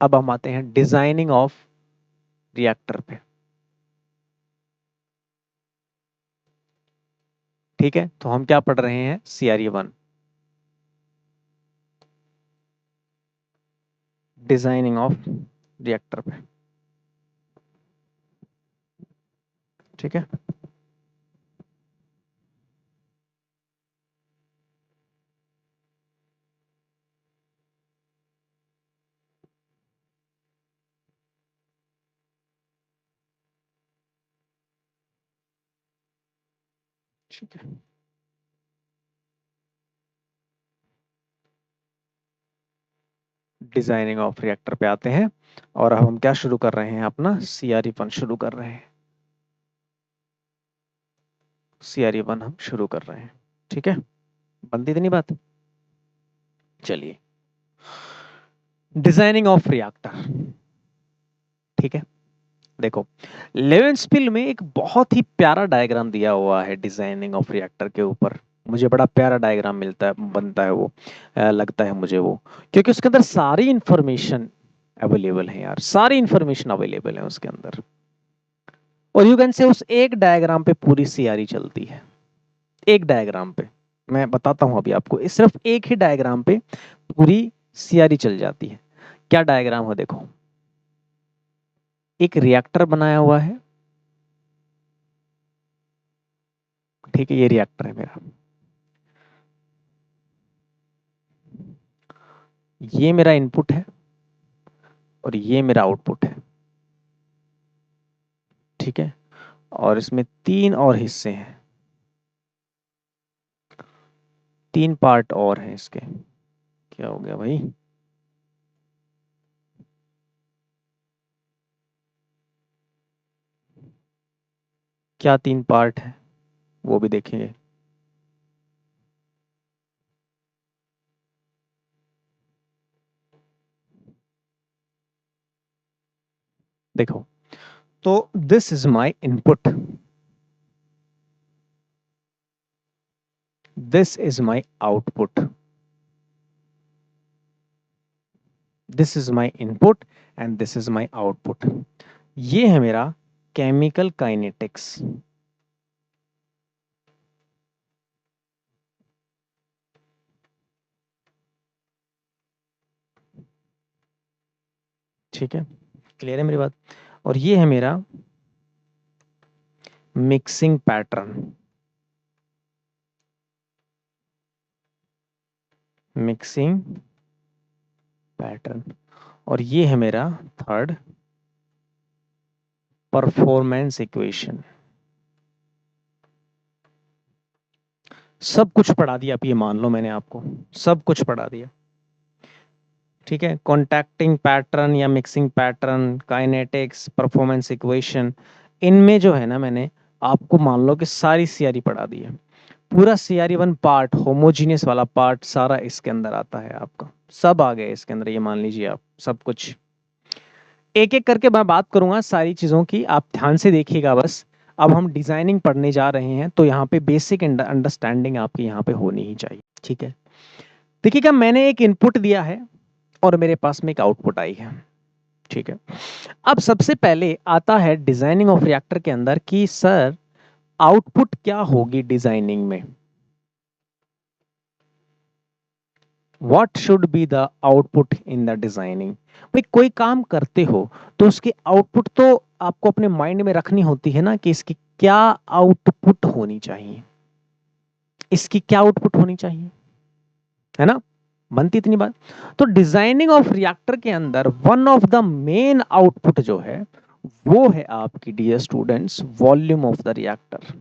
अब हम आते हैं डिजाइनिंग ऑफ रिएक्टर पे। ठीक है, तो हम क्या पढ़ रहे हैं, CRE 1 डिजाइनिंग ऑफ रिएक्टर पे। ठीक है, ठीक है। डिजाइनिंग ऑफ रिएक्टर पे आते हैं और अब हम क्या शुरू कर रहे हैं, अपना CRE 1 शुरू कर रहे हैं। CRE 1 हम शुरू कर रहे हैं। ठीक है, बनती इतनी बात। चलिए, डिजाइनिंग ऑफ रिएक्टर। ठीक है, देखो लेवेंसपिल में एक बहुत ही प्यारा डायग्राम दिया हुआ है डिजाइनिंग ऑफ रिएक्टर के ऊपर। मुझे बड़ा प्यारा डायग्राम मिलता है, बनता है वो, लगता है मुझे वो, क्योंकि उसके अंदर सारी इंफॉर्मेशन अवेलेबल है यार, सारी इंफॉर्मेशन अवेलेबल है उसके अंदर। और यू कैन से उस एक डायग्राम पे पूरी CRE चलती है। एक डायग्राम पे, मैं बताता हूं अभी आपको, इस सिर्फ एक ही डायग्राम पे पूरी CRE चल जाती है। क्या डायग्राम हो, देखो एक रिएक्टर बनाया हुआ है। ठीक है, ये रिएक्टर है मेरा, ये मेरा इनपुट है और ये मेरा आउटपुट है। ठीक है, और इसमें 3 और हिस्से हैं, 3 पार्ट और हैं इसके। क्या हो गया भाई, क्या 3 पार्ट है वो भी देखेंगे। देखो, तो this is my input, this is my output, this is my input and this is my output. ये है मेरा केमिकल काइनेटिक्स। ठीक है, क्लियर है मेरी बात। और ये है मेरा मिक्सिंग पैटर्न, मिक्सिंग पैटर्न। और ये है मेरा थर्ड, परफॉर्मेंस इक्वेशन। सब कुछ पढ़ा दिया, अब ये मान लो मैंने आपको सब कुछ पढ़ा दिया। ठीक है, कॉन्टैक्टिंग पैटर्न या mixing pattern, kinetics, performance equation, इनमें जो है ना, मैंने आपको मान लो कि सारी CRE पढ़ा दी है। पूरा CRE 1 पार्ट, होमोजीनियस वाला पार्ट सारा इसके अंदर आता है आपका, सब आ गया इसके अंदर, ये मान लीजिए आप सब कुछ। एक एक करके मैं बात करूंगा सारी चीजों की, आप ध्यान से देखिएगा बस। अब हम डिजाइनिंग पढ़ने जा रहे हैं, तो यहाँ पे बेसिक अंडरस्टैंडिंग आपकी यहाँ पे होनी ही चाहिए। ठीक है, देखिएगा मैंने एक इनपुट दिया है और मेरे पास में एक आउटपुट आई है। ठीक है, अब सबसे पहले आता है डिजाइनिंग ऑफ रिएक्टर के अंदर कि सर आउटपुट क्या होगी डिजाइनिंग में, what should be the output in the designing. भाई कोई काम करते हो तो उसकी आउटपुट तो आपको अपने माइंड में रखनी होती है ना, कि इसकी क्या आउटपुट होनी चाहिए, इसकी क्या आउटपुट होनी चाहिए, है ना, बनती इतनी बात। तो डिजाइनिंग ऑफ रिएक्टर के अंदर one of the main output जो है वो है आपकी, dear students, volume of the reactor.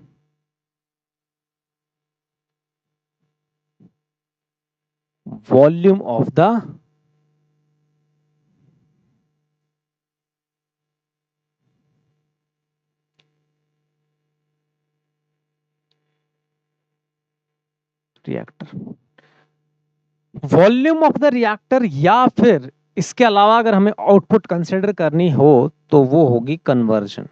Volume of the reactor, volume of the reactor, या फिर इसके अलावा अगर हमें आउटपुट कंसिडर करनी हो तो वो होगी कन्वर्जन।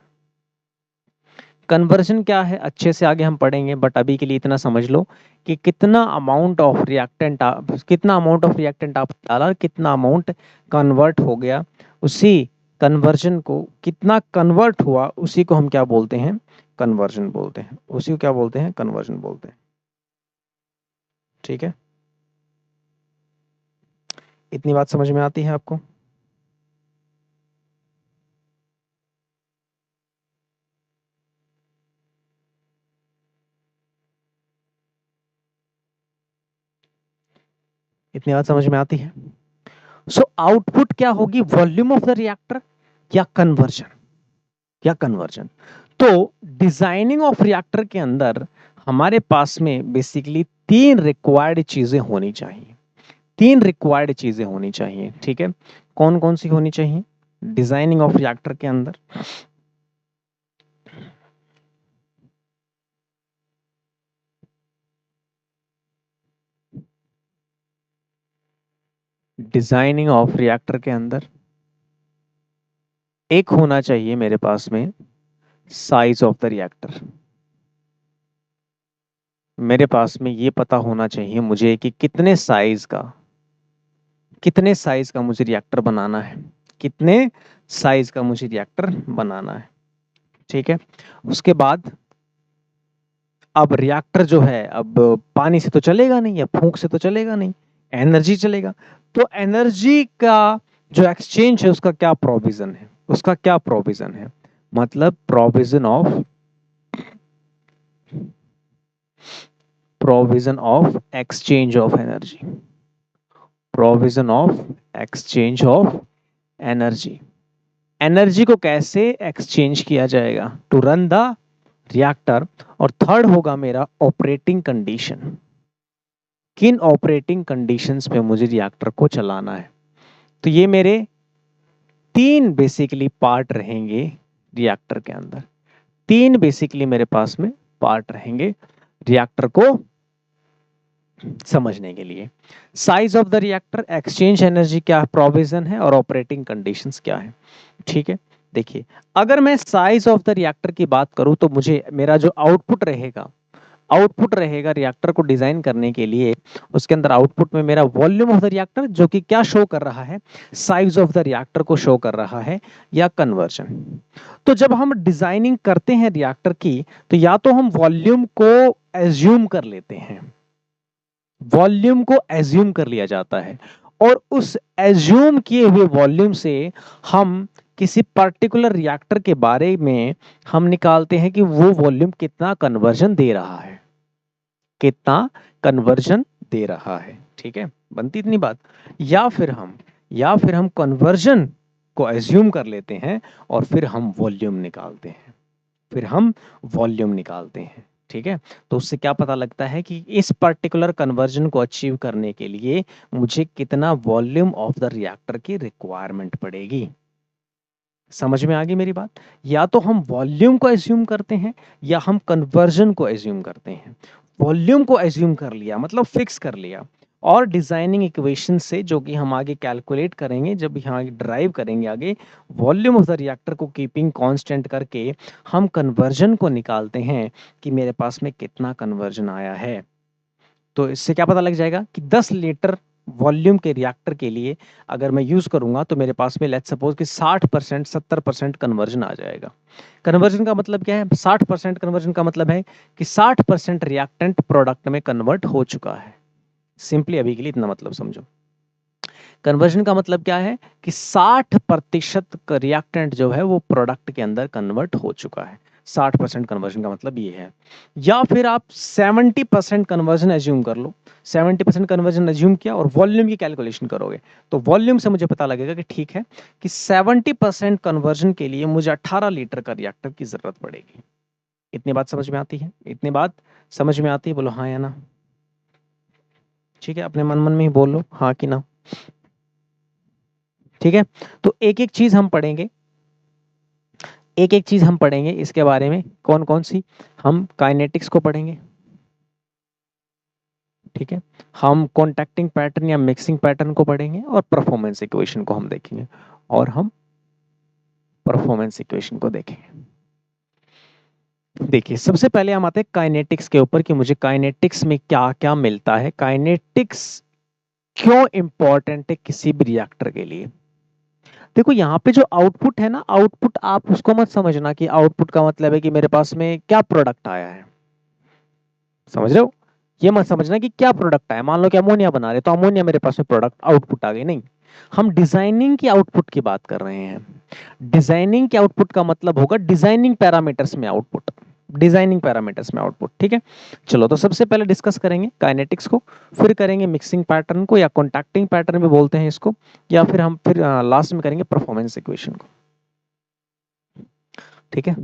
कन्वर्जन क्या है अच्छे से आगे हम पढ़ेंगे, बट अभी के लिए इतना समझ लो कि कितना अमाउंट ऑफ रिएक्टेंट आप डाला, कितना अमाउंट कन्वर्ट हो गया, उसी कन्वर्जन को कितना कन्वर्ट हुआ उसी को हम क्या बोलते हैं, कन्वर्जन बोलते हैं। उसी को क्या बोलते हैं, कन्वर्जन बोलते हैं। ठीक है, इतनी बात समझ में आती है आपको? इतनी बात समझ में आती है? सो आउटपुट क्या होगी, वॉल्यूम ऑफ द रिएक्टर या कन्वर्जन, या कन्वर्जन। तो डिजाइनिंग ऑफ रिएक्टर के अंदर हमारे पास में बेसिकली तीन रिक्वायर्ड चीजें होनी चाहिए, तीन रिक्वायर्ड चीजें होनी चाहिए। ठीक है, कौन कौन सी होनी चाहिए डिजाइनिंग ऑफ रिएक्टर के अंदर? डिजाइनिंग ऑफ रिएक्टर के अंदर एक होना चाहिए मेरे पास में साइज ऑफ द रिएक्टर। मेरे पास में ये पता होना चाहिए मुझे कि कितने साइज का मुझे रिएक्टर बनाना है, कितने साइज का मुझे रिएक्टर बनाना है। ठीक है, उसके बाद अब रिएक्टर जो है, अब पानी से तो चलेगा नहीं या फूंक से तो चलेगा नहीं, एनर्जी चलेगा। तो एनर्जी का जो एक्सचेंज है उसका क्या प्रोविजन है, उसका क्या प्रोविजन है, मतलब provision of exchange of energy, provision of exchange of energy. Energy को कैसे एक्सचेंज किया जाएगा टू रन द रिएक्टर। और थर्ड होगा मेरा ऑपरेटिंग कंडीशन, किन ऑपरेटिंग कंडीशंस पे मुझे रिएक्टर को चलाना है। तो ये मेरे तीन बेसिकली पार्ट रहेंगे रिएक्टर के अंदर, तीन बेसिकली मेरे पास में पार्ट रहेंगे रिएक्टर को समझने के लिए। Size of the reactor, exchange energy क्या प्रोविजन है और ऑपरेटिंग कंडीशंस क्या है। ठीक है, देखिए अगर मैं साइज ऑफ द रिएक्टर की बात करूं तो मुझे मेरा जो आउटपुट रहेगा रिएक्टर को डिजाइन करने के लिए, उसके अंदर आउटपुट में मेरा वॉल्यूम ऑफ द रिएक्टर जो कि क्या शो कर रहा है, साइज ऑफ द रिएक्टर को शो कर रहा है, या कन्वर्जन। तो जब हम डिजाइनिंग करते हैं रिएक्टर की, तो या तो हम वॉल्यूम को एज्यूम कर लेते हैं, वॉल्यूम को एज्यूम कर लिया जाता है, और उस एज्यूम किए हुए वॉल्यूम से हम किसी पर्टिकुलर रिएक्टर के बारे में हम निकालते हैं कि वो वॉल्यूम कितना कन्वर्जन दे रहा है, कितना कन्वर्जन दे रहा है। ठीक है, बनती इतनी बात। या फिर हम कन्वर्जन को एज्यूम कर लेते हैं और फिर हम वॉल्यूम निकालते हैं, फिर हम वॉल्यूम निकालते हैं। ठीक है, तो उससे क्या पता लगता है कि इस पर्टिकुलर कन्वर्जन को अचीव करने के लिए मुझे कितना वॉल्यूम ऑफ द रिएक्टर की रिक्वायरमेंट पड़ेगी। समझ में आ गई मेरी बात? या तो हम वॉल्यूम को एज्यूम करते हैं या हम कन्वर्जन को एज्यूम करते हैं। वॉल्यूम को एज्यूम कर लिया मतलब फिक्स कर लिया, और डिजाइनिंग इक्वेशन से जो कि हम आगे कैलकुलेट करेंगे, जब यहाँ ड्राइव करेंगे आगे, वॉल्यूम ऑफ द रिएक्टर को कीपिंग कांस्टेंट करके हम कन्वर्जन को निकालते हैं कि मेरे पास में कितना कन्वर्जन आया है। तो इससे क्या पता लग जाएगा कि 10 लीटर वॉल्यूम के रिएक्टर के लिए अगर मैं यूज करूंगा तो मेरे पास में लेट्स सपोज कि 60% 70% कन्वर्जन आ जाएगा। कन्वर्जन का मतलब क्या है, 60% कन्वर्जन का मतलब है कि 60% रिएक्टेंट प्रोडक्ट में कन्वर्ट हो चुका है। सिंपली अभी के लिए इतना मतलब समझो। कन्वर्जन का मतलब क्या है कि 60% रिएक्टेंट जो है वो प्रोडक्ट के अंदर कन्वर्ट हो चुका है। 60% कन्वर्जन का मतलब ये है। या फिर आप 70% कन्वर्जन एज्यूम कर लो, 70% कन्वर्जन एज्यूम किया और वॉल्यूम की कैलकुलेशन करोगे, तो वॉल्यूम से मुझे पता लगेगा कि ठीक है कि 70% कन्वर्जन के लिए मुझे 18 लीटर का रिएक्टर की जरूरत पड़ेगी। इतनी बात समझ में आती है? इतनी बात समझ में आती है? बोलो हाँ या ना। ठीक है, अपने मन मन में ही बोल लो हाँ कि ना। ठीक है, तो एक एक चीज हम पढ़ेंगे, एक एक चीज हम पढ़ेंगे इसके बारे में। कौन कौन सी? हम काइनेटिक्स को पढ़ेंगे, ठीक है, हम कॉन्टैक्टिंग पैटर्न या मिक्सिंग पैटर्न को पढ़ेंगे, और परफॉर्मेंस इक्वेशन को हम देखेंगे, और हम परफॉर्मेंस इक्वेशन को देखेंगे। देखिए सबसे पहले हम आते हैं काइनेटिक्स के ऊपर कि मुझे काइनेटिक्स में क्या क्या मिलता है, काइनेटिक्स क्यों इंपॉर्टेंट है किसी भी रिएक्टर के लिए। देखो यहाँ पे जो आउटपुट है ना, आउटपुट आप उसको मत समझना कि आउटपुट का मतलब है कि मेरे पास में क्या प्रोडक्ट आया है, समझ रहे हो? ये मत समझना कि क्या प्रोडक्ट आया, मान लो कि अमोनिया बना रहे तो अमोनिया मेरे पास में प्रोडक्ट आउटपुट आ गई, नहीं। हम डिजाइनिंग की आउटपुट की बात कर रहे हैं। डिजाइनिंग के आउटपुट का मतलब होगा डिजाइनिंग पैरामीटर्स में आउटपुट, डिजाइनिंग पैरामीटर्स में आउटपुट, ठीक है। चलो तो सबसे पहले डिस्कस करेंगे काइनेटिक्स को, फिर करेंगे मिक्सिंग पैटर्न को या कॉन्टैक्टिंग पैटर्न भी बोलते हैं इसको, या फिर हम फिर लास्ट में करेंगे परफॉर्मेंस इक्वेशन को, ठीक है।